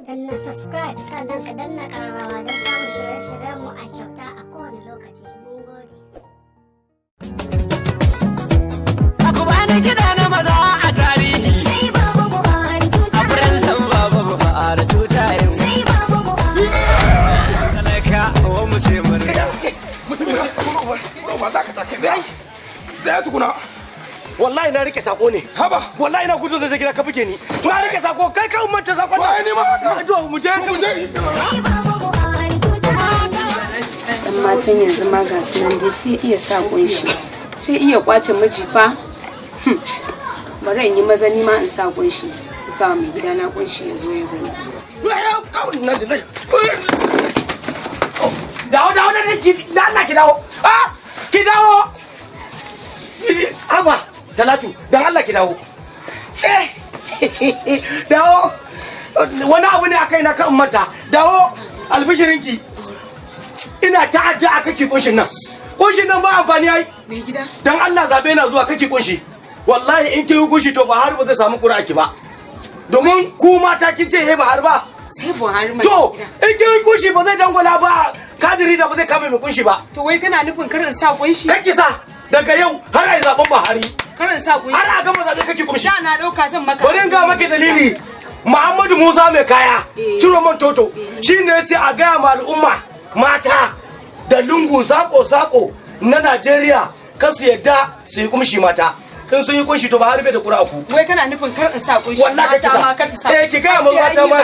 danna subscribe sannan ka danna ƙararrawa don samun shirye-shiryenmu a kyauta a kowane lokaci. Mun gode. Aku bani kiɗa na maza a tarihi. Sai Baba Buhari tuta. A firantan Baba Buhari tuta yau. Sai Baba Buhari. Talaka wa mu ce murna. Mutumin ba za ka take da zai tukuna. Wallahi na rike sako ne. Haba. Wallahi na gudu zai gida ka buge ni. Na rike sako kai ka manta sakon. Wai ni ma haka. To mu je. Sai Baba Buhari tuta. Dan matan yanzu ma ga su nan dai sai iya sa kunshi. Sai iya kwace miji fa. Bari in yi maza ni ma in sa kunshi. Ku sa mai gida na kunshi ya zo ya gani. Dawo da ki Allah ki dawo. Ah! Ki dawo. Aba, Talatu, dan Allah ki dawo. Dawo. Wani abu ne akai na kan mata. Dawo albishirinki. Ina ta addu'a kake kunshin nan. Kunshin nan ba amfani ai. Mai gida. Dan Allah zabe na zuwa kake kunshi. Wallahi in kin kunshi to ba har ba zai samu ƙura'aki ba. Domin ku mata kin ce he ba har ba. Sai Buhari mai To, gida. in kin kunshi ba zai dangwala ba. Kadiri da ba zai kame mai kunshi ba. To wai kana nufin karin sa kunshi? Kake sa daga yau har ai zaben Buhari. Karin sa kunshi. Har a gama zabe kake kunshi. Da na dauka zan maka. Bari in ga maki dalili. Muhammadu Musa mai kaya, Ciro man toto, shi ne ya ce a gaya ma al'umma mata da lungu sako-sako na Najeriya kan su yadda su yi kumshi mata. In sun yi kunshi to ba harbe da ƙura'ku. Wai kana nufin karin sa kunshi? Wallahi kake ma kar su sa. sa. Ki gaya ma mata ma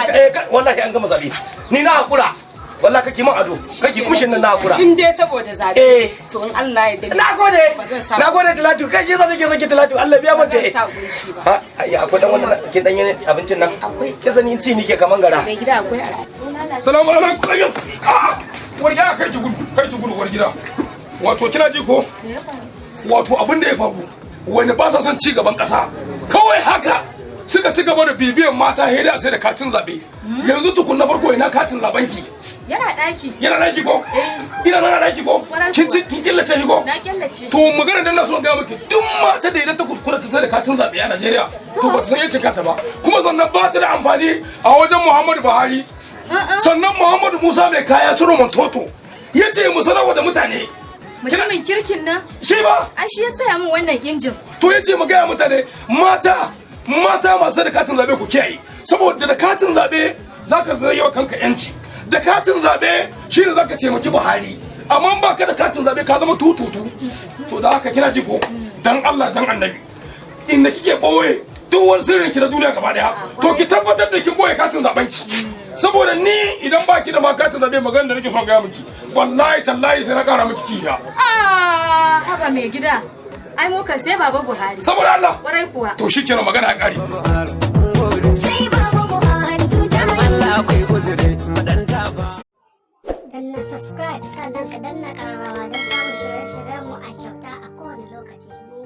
wallahi an gama zabe. Ni na hakura. Wallahi kake man ado. Kake kumshin nan na hakura. In dai saboda zabe. To in Allah ya dade. Nagode. Ba zan sa. Nagode Talatu. Kai shi zan ke saki Talatu. Allah biya Ba maka. zan sa kunshi ba. Ha, ai akwai dan wannan kin dan yin abincin nan. Akwai. Kin sani ci nike kaman gara. Mai gida akwai a. Salamu alaikum kayyum. War gida kar ki gudu war gida. Wato kina ji ko? Wato abin da ya faru. Wani ba sa son ci gaban kasa. Kawai haka suka ci gaba da bibiyan mata heda sai da katin zabe. Yanzu tukun na farko ina katin zabanki. Yana ɗaki. Yana daki ko? Eh. Ina nan daki ko? Kin killace shi ko? Na killace shi. To magana dan na so ga miki duk mata da idan ta kuskura ta da katin zabe a Najeriya to ba ta san yancin kanta ba kuma sannan ba ta da amfani a wajen Muhammadu Buhari sannan Muhammadu Musa mai kaya ciro man toto yace mu sanarwa da mutane Mutumin kirkin nan. shi ba Ai shi ya saya min wannan injin. to yace mu ga mutane mata masu da katin zabe ku kiyaye saboda da katin zabe zaka zai yau kanka yanci da katin zabe shine zaka taimaki Buhari amma ba ka da katin zabe ka zama tututu to da haka kina ji ko dan Allah dan Annabi inda kike boye duk wani sirrin ki na duniya gaba daya to ki tabbatar da kin boye katin zaben ki saboda ni idan baki da ma katin zabe magana da nake son ga miki wallahi tallahi sai na kara miki kisha Haba mai gida. Ai mu kan sai Baba Buhari. saboda Allah Kwarai kuwa. to shikenan magana ya kare Sai Baba Buhari tuta. Allah akwai uzuri madanta ba. Danna subscribe sannan ka danna ƙararrawa don samun shirye-shiryenmu a kyauta a kowane lokaci. Mun